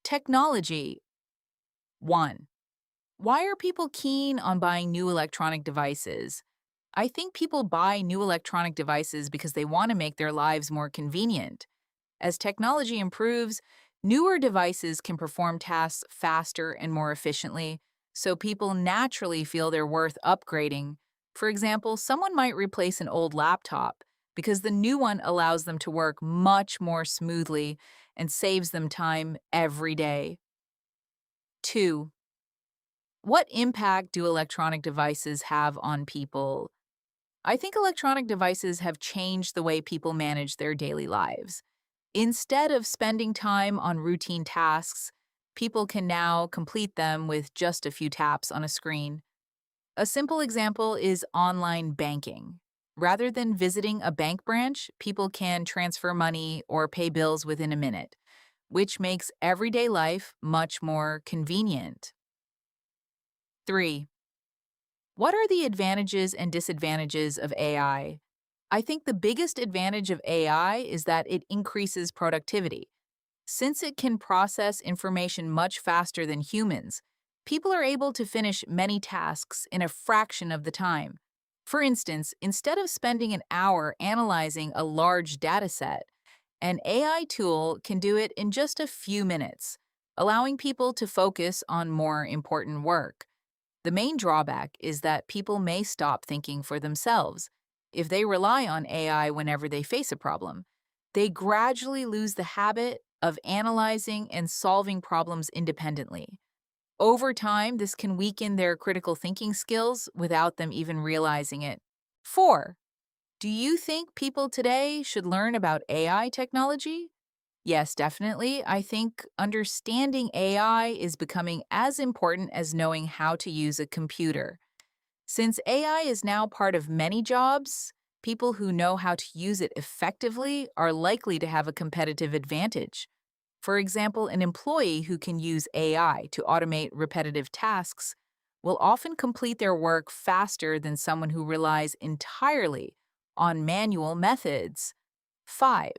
Technology. 1. Why are people keen on buying new electronic devices? I think people buy new electronic devices because they want to make their lives more convenient. As technology improves, newer devices can perform tasks faster and more efficiently, so people naturally feel they're worth upgrading. For example, someone might replace an old laptop because the new one allows them to work much more smoothly and saves them time every day. 2. What impact do electronic devices have on people? I think electronic devices have changed the way people manage their daily lives. Instead of spending time on routine tasks, people can now complete them with just a few taps on a screen. A simple example is online banking. Rather than visiting a bank branch, people can transfer money or pay bills within a minute, which makes everyday life much more convenient. 3. What are the advantages and disadvantages of AI? I think the biggest advantage of AI is that it increases productivity. Since it can process information much faster than humans, people are able to finish many tasks in a fraction of the time. For instance, instead of spending an hour analyzing a large dataset, an AI tool can do it in just a few minutes, allowing people to focus on more important work. The main drawback is that people may stop thinking for themselves. If they rely on AI whenever they face a problem, they gradually lose the habit of analyzing and solving problems independently. Over time, this can weaken their critical thinking skills without them even realizing it. 4. Do you think people today should learn about AI technology? Yes, definitely. I think understanding AI is becoming as important as knowing how to use a computer. Since AI is now part of many jobs, people who know how to use it effectively are likely to have a competitive advantage. For example, an employee who can use AI to automate repetitive tasks will often complete their work faster than someone who relies entirely on manual methods. 5.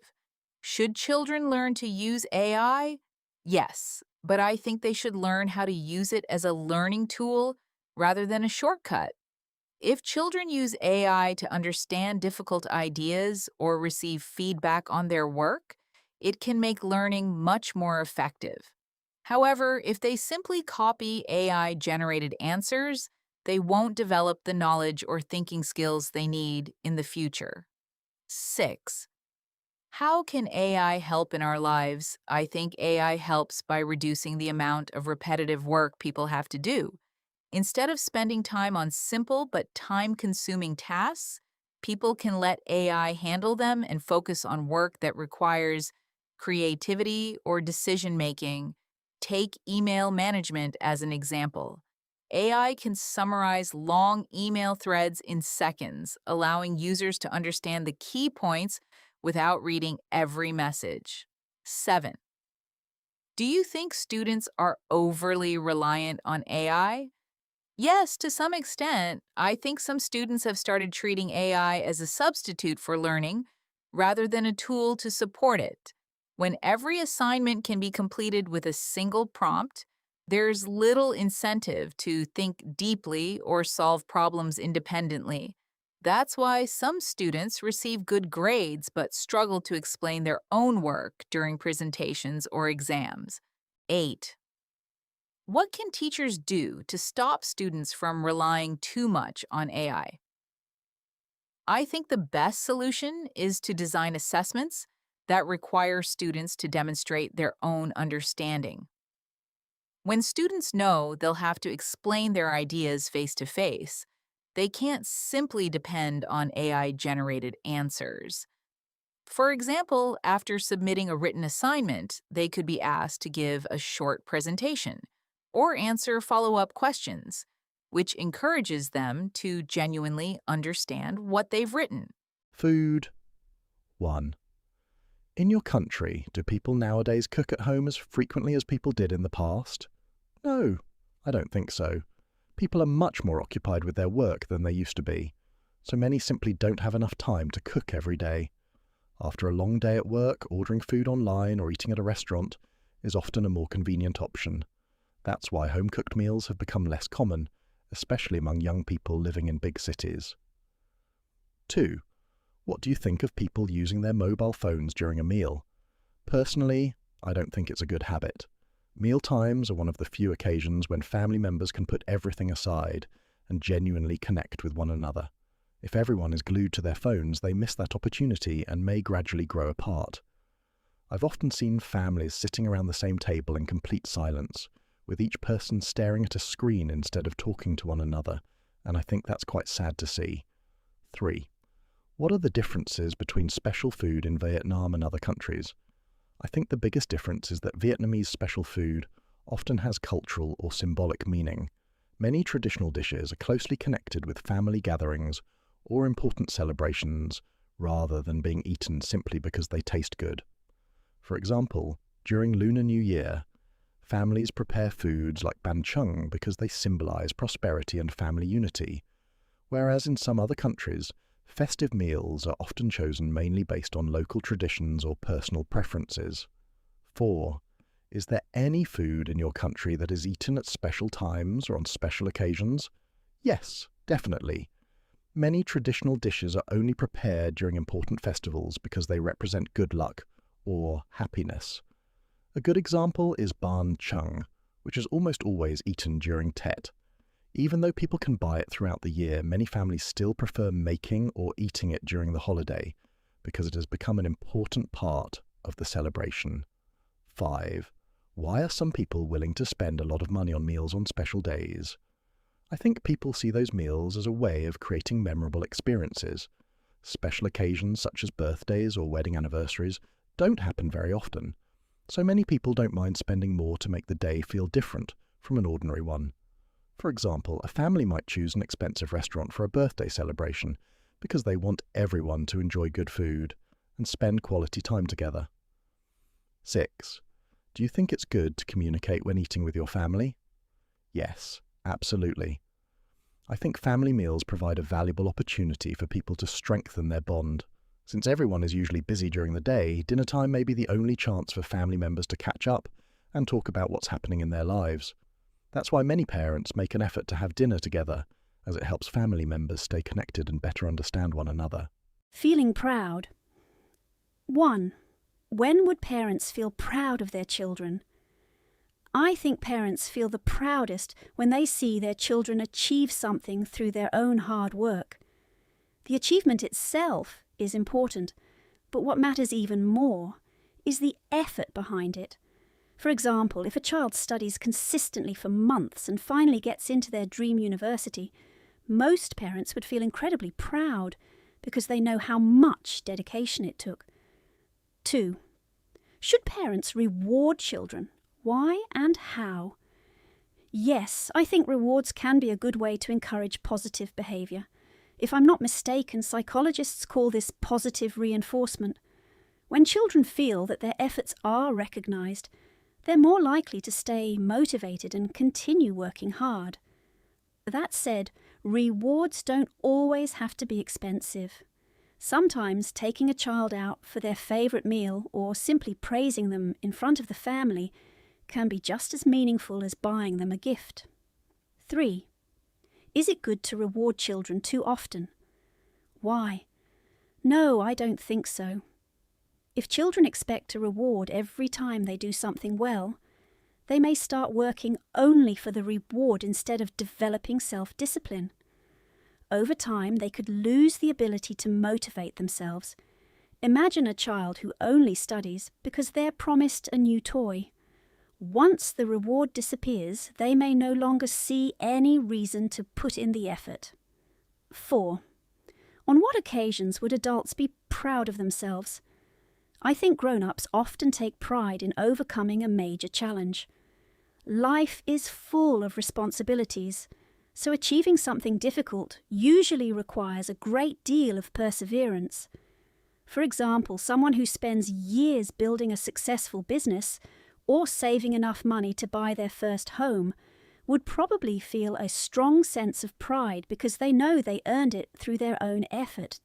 Should children learn to use AI? Yes, but I think they should learn how to use it as a learning tool rather than a shortcut. If children use AI to understand difficult ideas or receive feedback on their work, it can make learning much more effective. However, if they simply copy AI-generated answers, they won't develop the knowledge or thinking skills they need in the future. 6. How can AI help in our lives? I think AI helps by reducing the amount of repetitive work people have to do. Instead of spending time on simple but time-consuming tasks, people can let AI handle them and focus on work that requires creativity or decision-making. Take email management as an example. AI can summarize long email threads in seconds, allowing users to understand the key points without reading every message. 7. Do you think students are overly reliant on AI? Yes, to some extent. I think some students have started treating AI as a substitute for learning rather than a tool to support it. When every assignment can be completed with a single prompt, there's little incentive to think deeply or solve problems independently. That's why some students receive good grades but struggle to explain their own work during presentations or exams. 8. What can teachers do to stop students from relying too much on AI? I think the best solution is to design assessments that require students to demonstrate their own understanding. When students know they'll have to explain their ideas face to face, they can't simply depend on AI-generated answers. For example, after submitting a written assignment, they could be asked to give a short presentation or answer follow-up questions, which encourages them to genuinely understand what they've written. Food. 1. In your country, do people nowadays cook at home as frequently as people did in the past? No, I don't think so. People are much more occupied with their work than they used to be, so many simply don't have enough time to cook every day. After a long day at work, ordering food online or eating at a restaurant, is often a more convenient option. That's why home-cooked meals have become less common, especially among young people living in big cities. 2. What do you think of people using their mobile phones during a meal? Personally, I don't think it's a good habit. Meal times are one of the few occasions when family members can put everything aside and genuinely connect with one another. If everyone is glued to their phones, they miss that opportunity and may gradually grow apart. I've often seen families sitting around the same table in complete silence, with each person staring at a screen instead of talking to one another, and I think that's quite sad to see. 3. What are the differences between special food in Vietnam and other countries? I think the biggest difference is that Vietnamese special food often has cultural or symbolic meaning. Many traditional dishes are closely connected with family gatherings or important celebrations rather than being eaten simply because they taste good. For example, during Lunar New Year, families prepare foods like bánh chưng because they symbolize prosperity and family unity, whereas in some other countries, festive meals are often chosen mainly based on local traditions or personal preferences. 4. Is there any food in your country that is eaten at special times or on special occasions? Yes, definitely. Many traditional dishes are only prepared during important festivals because they represent good luck or happiness. A good example is bánh chưng, which is almost always eaten during Tet. Even though people can buy it throughout the year, many families still prefer making or eating it during the holiday because it has become an important part of the celebration. 5. Why are some people willing to spend a lot of money on meals on special days? I think people see those meals as a way of creating memorable experiences. Special occasions such as birthdays or wedding anniversaries don't happen very often, so many people don't mind spending more to make the day feel different from an ordinary one. For example, a family might choose an expensive restaurant for a birthday celebration because they want everyone to enjoy good food and spend quality time together. 6. Do you think it's good to communicate when eating with your family? Yes, absolutely. I think family meals provide a valuable opportunity for people to strengthen their bond. Since everyone is usually busy during the day, dinner time may be the only chance for family members to catch up and talk about what's happening in their lives. That's why many parents make an effort to have dinner together, as it helps family members stay connected and better understand one another. Feeling proud. 1. When would parents feel proud of their children? I think parents feel the proudest when they see their children achieve something through their own hard work. The achievement itself is important, but what matters even more is the effort behind it. For example, if a child studies consistently for months and finally gets into their dream university, most parents would feel incredibly proud because they know how much dedication it took. 2. Should parents reward children? Why and how? Yes, I think rewards can be a good way to encourage positive behaviour. If I'm not mistaken, psychologists call this positive reinforcement. When children feel that their efforts are recognised, they're more likely to stay motivated and continue working hard. That said, rewards don't always have to be expensive. Sometimes taking a child out for their favourite meal or simply praising them in front of the family can be just as meaningful as buying them a gift. 3. Is it good to reward children too often? Why? No, I don't think so. If children expect a reward every time they do something well, they may start working only for the reward instead of developing self-discipline. Over time, they could lose the ability to motivate themselves. Imagine a child who only studies because they're promised a new toy. Once the reward disappears, they may no longer see any reason to put in the effort. 4. On what occasions would adults be proud of themselves? I think grown-ups often take pride in overcoming a major challenge. Life is full of responsibilities, so achieving something difficult usually requires a great deal of perseverance. For example, someone who spends years building a successful business or saving enough money to buy their first home would probably feel a strong sense of pride because they know they earned it through their own effort